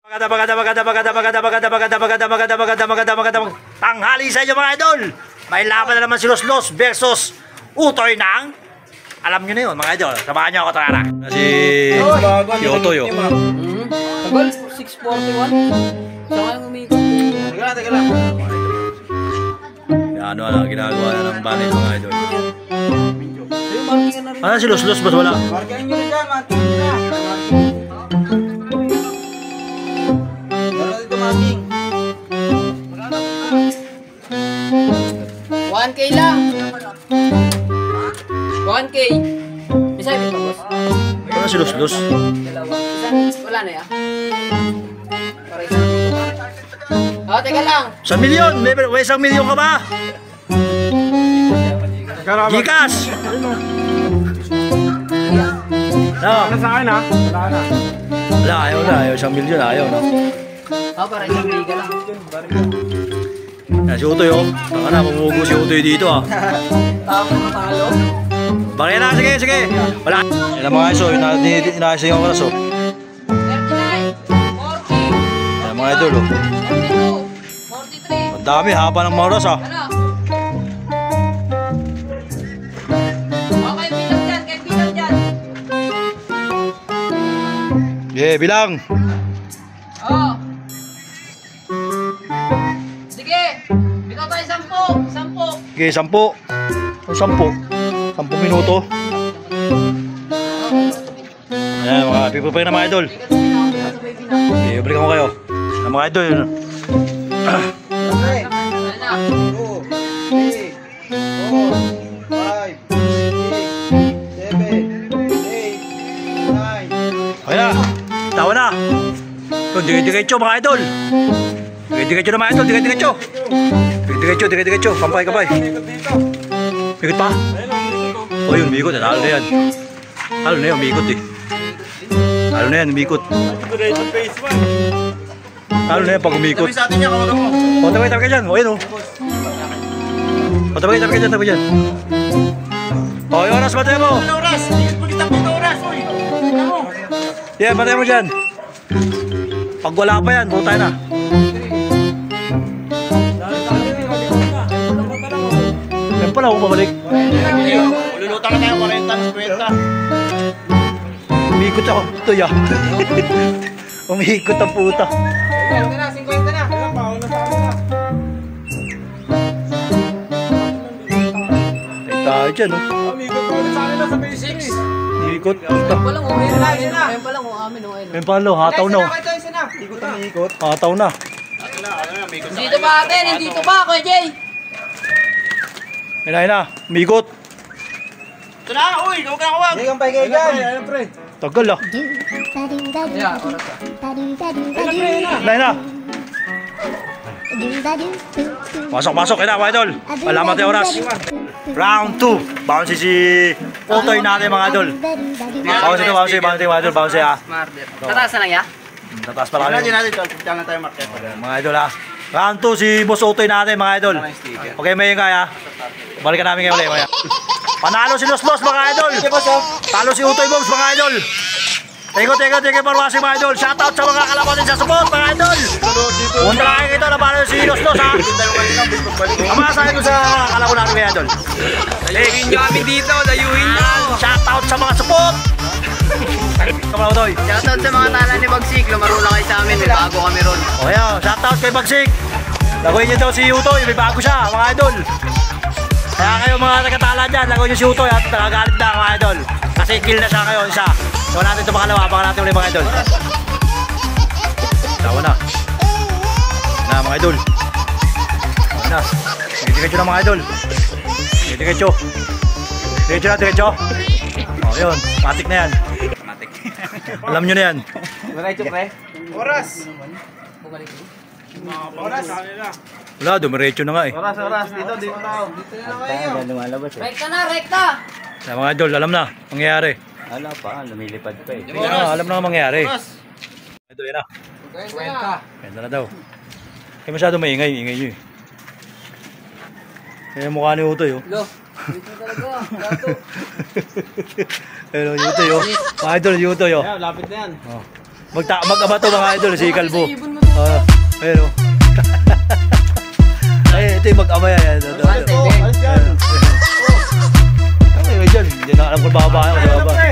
Magandang tanghali sa inyo mga idol. May laban na naman si Los versus Utoy ng, alam nyo na yun mga idol. Samahan nyo ako, tara. Si Utoy oh. Tagal, 641. Saan kayo umikot? Teka lang. Ano ginagawa na ng banay mga idol. Ano si Los ba't wala? Marketing nyo rin dyan, marketing na. 1K lang. 1K. May sabi pa, boss? Ano si Los? Dalawa. Wala na yan. Oh, teka lang. 1 milyon! May 1 milyon ka ba? Gikas! Ano sa akin ha? Wala na. Wala, ayaw 1 milyon, ayaw na. Oh, para isang liga lang. Yan si Utoy oh. Saka na, mamugo si Utoy dito ah. Tama na talo. Bakit na, sige. Wala. Yan ang mga iso, inaayos yung oras oh. 39, 40, Yan mga idol oh. 42, 43. Ang dami, haba ng mga oras ah. Ano? Okay, bilang dyan. Yeah, bilang. Oh. Sige. Ikaw tayo 10. Okay, 10. 10 minuto. Ayan mga pipapay na mga idol. Okay, balikan ko kayo. Ayan mga idol. Yun. Okay na. Tawa na. Diretso mga idol. Diretso na mga idol. Diretso. Kampay. Mikot pa? O yun, mikot. Halo na yan, mikot eh. Halo na yan, mikot. Halo na yan pag umikot. O, tabay ka dyan. O, yun o. O, tabay ka dyan. O, yung oras, batay mo. Yan, batay mo dyan. Pag wala pa yan, buta na. Yan pala, kung pabalik. Ululutan na tayo, 40, 50. Umikot ako. Ito ya. Umikot ang puta. 50 na. Ilan pa? Una sa akin na. Ay tayo dyan oh. Umikot pa ulit sa akin na sa basic. Umikot. Puta. Walang uwi na. Ayun pa lang amin o. Yan pala, hataw na oh. Ikot. Hataw na. Dito pa ate, nandito pa, Kuya Jay. Ayun na. Umikot. Ito na, uy! Huwag ka nakawag! Hindi kang paigay dyan! Ayun, pre! Tagal ah. Yeah, oras na. Ayun na. Pasok kaya na mga idol. Alamat yung oras. Round 2. Bouncy si Utoy natin mga idol. Bouncy ah. Smarter. Tataas na lang ya? Tataas pa lang. Diyan na tayo market. Mga idol ah. Round 2 si Boss Utoy natin mga idol. Okay, may ingay ah. Balikan namin ngayon ulit. Panalo si Los mga idol. Talo si Utoy Bombs mga idol. Ikot parwasing mga idol. Shoutout sa mga kalaban din sa support mga idol. Punta lang kayo ito na panalo si Los ha. Amasahin ko sa kalaban natin mga idol. Dayuhin nyo kami dito, dayuhin nyo. Shoutout sa mga support. Kamala Utoy. Shoutout sa mga tala ni Bagsik, lumaro lang kayo sa amin, may bago kami ron. O yan, shoutout kay Bagsik. Lagoyin niyo daw si Utoy, may bago siya mga idol. Kaya kayo mga tagatala dyan, lagoyin niyo si Utoy at nagagalit na mga idol. Kasi kill na siya kayo, isa. Tawa natin ito pangalawa, baka natin ulit mga idol. Tawa na. Na mga idol. Tawa na. Diretso na mga idol. Diretso. Diretso. O yun, matik na yan. Alam nyo na yan. Oras! Wala, dumiretso na nga eh. Oras! Dito tao. Dito na kayo. Rekta! Kaya mga idol, alam na, mangyayari. Wala pa, lumilipad pa eh. Alam na mangyayari. Idol, yan na. Ganda na daw. Kaya masyado maingay nyo eh. Kaya mukha ni Utoy oh. Lo, dito talaga, gato. Ayun, Utoy oh. Mga idol, Utoy oh. Lapit na yan. Mag-ama to mga idol, si Kalbo. Ayun o. Ay, ito yung mag-ama yan. Alis yan. Ay, dyan. Hindi na alam kung bababa.